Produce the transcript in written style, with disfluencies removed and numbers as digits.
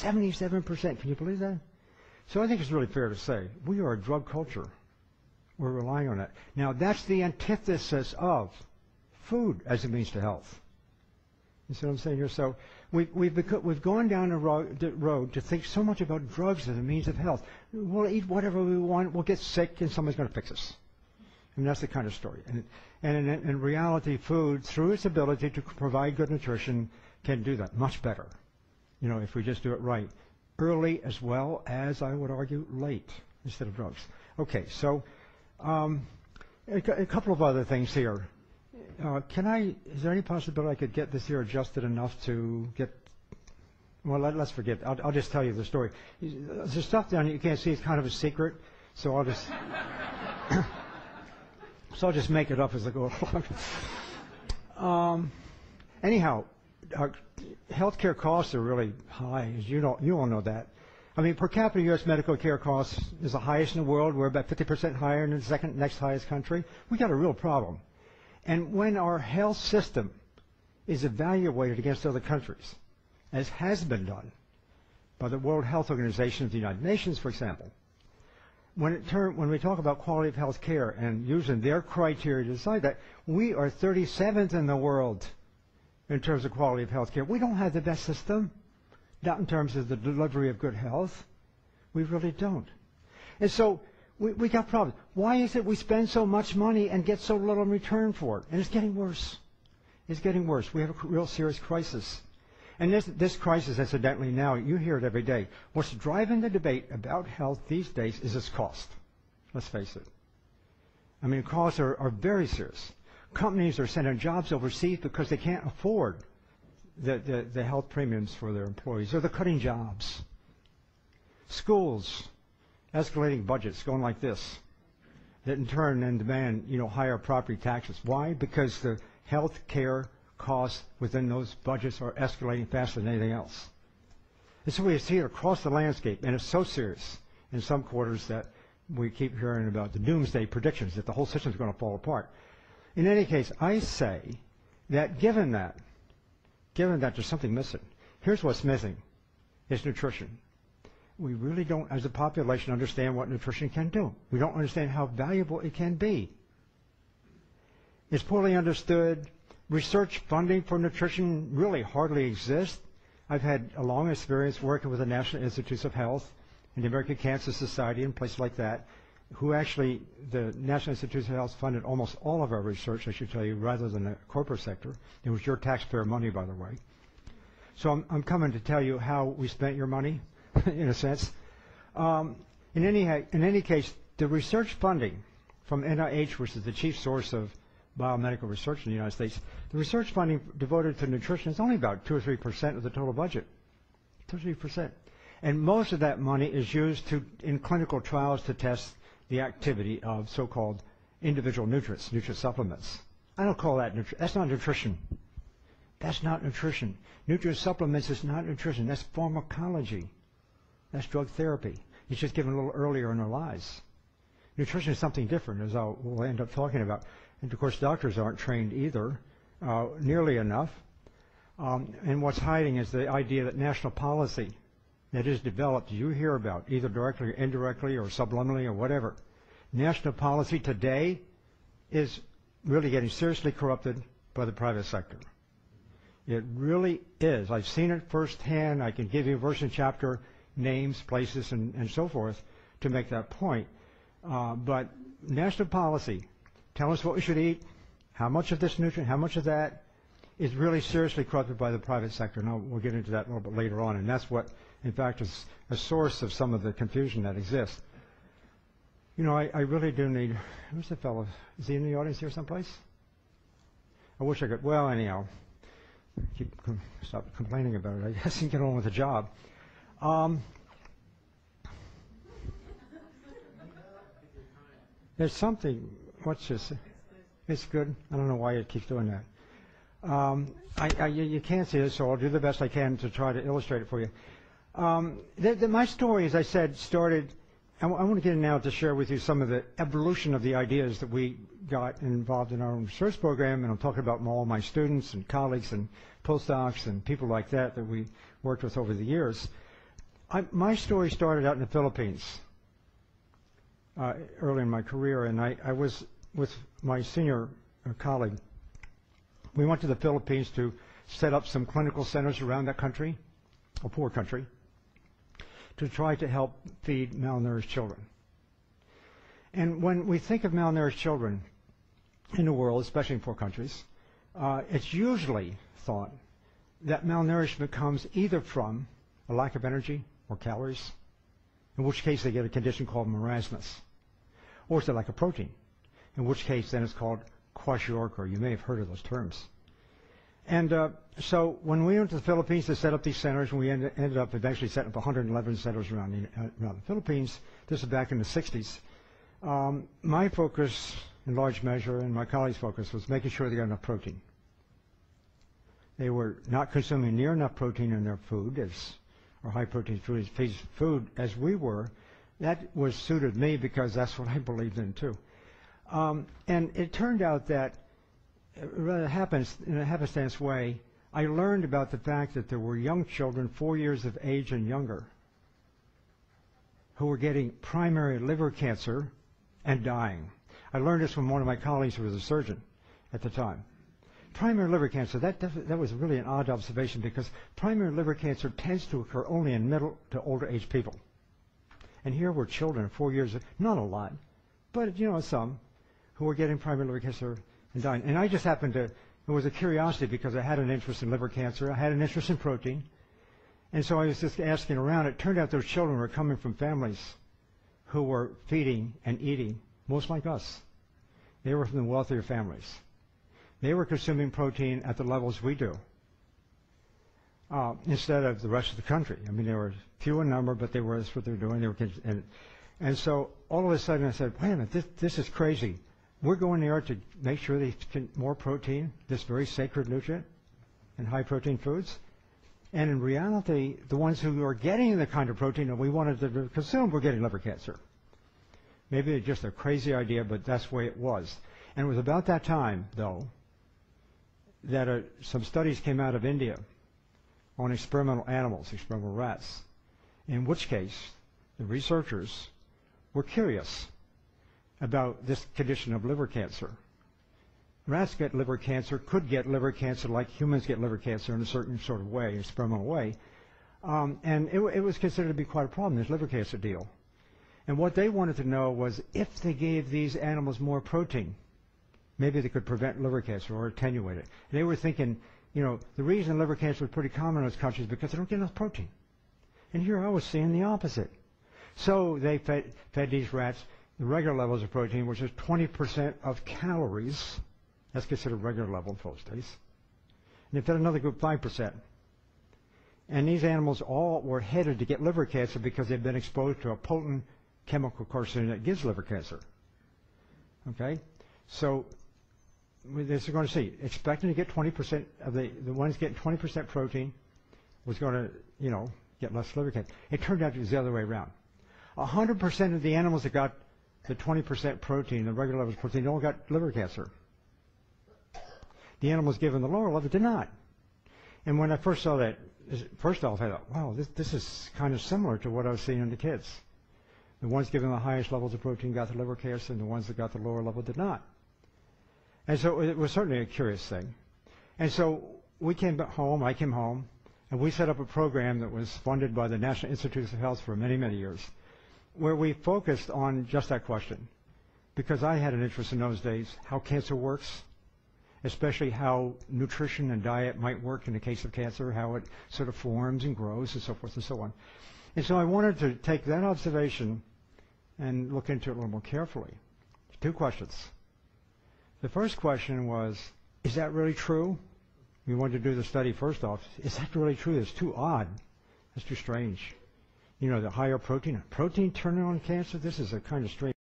77%. Can you believe that? So I think it's really fair to say we are a drug culture. We're relying on it. Now, that's the antithesis of food as a means to health. You see what I'm saying here? So we've gone down the road to think so much about drugs as a means of health. We'll eat whatever we want. We'll get sick, and somebody's going to fix us. I mean, that's the kind of story. And in reality, food, through its ability to provide good nutrition, can do that much better. You know, if we just do it right, early as well as, I would argue, late instead of drugs. Okay, so a couple of other things here. Is there any possibility I could get this here adjusted enough to get, well, let's forget. I'll just tell you the story. There's stuff down here you can't see. It's kind of a secret, so I'll just, so I'll just make it up as I go along. Anyhow, healthcare costs are really high, as you all know that. I mean, per capita U.S. medical care costs is the highest in the world. We're about 50% higher than the second next highest country. We got a real problem. And when our health system is evaluated against other countries, as has been done by the World Health Organization of the United Nations, for example, when we talk about quality of health care and using their criteria to decide that, we are 37th in the world in terms of quality of health care. We don't have the best system, not in terms of the delivery of good health. We really don't. And so we got problems. Why is it we spend so much money and get so little in return for it? And it's getting worse. It's getting worse. We have a real serious crisis. And this crisis, incidentally, now, you hear it every day. What's driving the debate about health these days is its cost. Let's face it. I mean, costs are very serious. Companies are sending jobs overseas because they can't afford the health premiums for their employees, or they're cutting jobs. Schools, escalating budgets going like this, that in turn then demand, higher property taxes. Why? Because the health care costs within those budgets are escalating faster than anything else. And so we see it across the landscape, and it's so serious in some quarters that we keep hearing about the doomsday predictions that the whole system is going to fall apart. In any case, I say that given that there's something missing, here's what's missing, is nutrition. We really don't, as a population, understand what nutrition can do. We don't understand how valuable it can be. It's poorly understood. Research funding for nutrition really hardly exists. I've had a long experience working with the National Institutes of Health and the American Cancer Society and places like that, who actually, the National Institutes of Health funded almost all of our research, I should tell you, rather than the corporate sector. It was your taxpayer money, by the way. So I'm coming to tell you how we spent your money, in a sense. In any case, the research funding from NIH, which is the chief source of biomedical research in the United States, the research funding devoted to nutrition is only about 2 or 3% of the total budget. 2 or 3%. And most of that money is used in clinical trials to test the activity of so-called individual nutrients, nutrient supplements. I don't call that nutrition. That's not nutrition. That's not nutrition. Nutrient supplements is not nutrition. That's pharmacology. That's drug therapy. It's just given a little earlier in our lives. Nutrition is something different, as we'll end up talking about. And, of course, doctors aren't trained either, nearly enough. And what's hiding is the idea that national policy that is developed, you hear about, either directly or indirectly or subliminally or whatever. National policy today is really getting seriously corrupted by the private sector. It really is. I've seen it firsthand. I can give you verse and chapter, names, places, and so forth to make that point. But national policy, tell us what we should eat, how much of this nutrient, how much of that, is really seriously corrupted by the private sector. Now, we'll get into that a little bit later on, and that's what, in fact, is a source of some of the confusion that exists. I really do need, who's the fellow? Is he in the audience here someplace? I wish I could, well, anyhow, stop complaining about it, I guess, and get on with the job. There's something, what's this? It's good. I don't know why it keeps doing that. You can't see it, so I'll do the best I can to try to illustrate it for you. My story, as I said, started, I want to get in now to share with you some of the evolution of the ideas that we got involved in our own research program, and I'm talking about all my students and colleagues and postdocs and people like that we worked with over the years. My story started out in the Philippines early in my career, and I was with my senior colleague. We went to the Philippines to set up some clinical centers around that country, a poor country, to try to help feed malnourished children. And when we think of malnourished children in the world, especially in poor countries, it's usually thought that malnourishment comes either from a lack of energy or calories, in which case they get a condition called marasmus, or it's a lack of protein, in which case then it's called kwashiorkor. You may have heard of those terms. And so when we went to the Philippines to set up these centers, and we ended up eventually setting up 111 centers around the Philippines, this is back in the 60s, my focus in large measure and my colleagues' focus was making sure they got enough protein. They were not consuming near enough protein in their food, or high protein food as we were. That was suited me because that's what I believed in too. And it turned out that rather happens in a happenstance way, I learned about the fact that there were young children 4 years of age and younger who were getting primary liver cancer and dying. I learned this from one of my colleagues who was a surgeon at the time. Primary liver cancer, that was really an odd observation because primary liver cancer tends to occur only in middle to older age people. And here were children, 4 years, not a lot, but some, who were getting primary liver cancer and dying. And I just happened to, it was a curiosity because I had an interest in liver cancer, I had an interest in protein, and so I was just asking around. It turned out those children were coming from families who were feeding and eating, most like us. They were from the wealthier families. They were consuming protein at the levels we do, instead of the rest of the country. I mean, they were few in number, but that's what they were doing. And so all of a sudden I said, wait a minute, this is crazy. We're going there to make sure they get more protein, this very sacred nutrient, and high protein foods. And in reality, the ones who are getting the kind of protein that we wanted to consume were getting liver cancer. Maybe it's just a crazy idea, but that's the way it was. And it was about that time, though, that some studies came out of India on experimental animals, experimental rats, in which case the researchers were curious about this condition of liver cancer. Rats get liver cancer, could get liver cancer like humans get liver cancer in a certain sort of way, experimental way, and it was considered to be quite a problem, this liver cancer deal. And what they wanted to know was if they gave these animals more protein, maybe they could prevent liver cancer or attenuate it. And they were thinking, the reason liver cancer was pretty common in those countries is because they don't get enough protein. And here I was seeing the opposite. So they fed these rats the regular levels of protein, which is 20% of calories. That's considered regular level in those days. And they fed another group 5%. And these animals all were headed to get liver cancer because they've been exposed to a potent chemical carcinogen that gives liver cancer. Okay? So this is going to see, expecting to get 20% of the ones getting 20% protein was going to, get less liver cancer. It turned out it was the other way around. 100% of the animals that got the 20% protein, the regular levels of protein, all got liver cancer. The animals given the lower level did not. And when I first saw that, first off, I thought, wow, this is kind of similar to what I was seeing in the kids. The ones given the highest levels of protein got the liver cancer, and the ones that got the lower level did not. And so it was certainly a curious thing. And so I came home, and we set up a program that was funded by the National Institutes of Health for many, many years, where we focused on just that question. Because I had an interest in those days, how cancer works, especially how nutrition and diet might work in the case of cancer, how it sort of forms and grows and so forth and so on. And so I wanted to take that observation and look into it a little more carefully. Two questions. The first question was, is that really true? We wanted to do the study first off. Is that really true? It's too odd. It's too strange. The higher protein turning on cancer, this is a kind of strange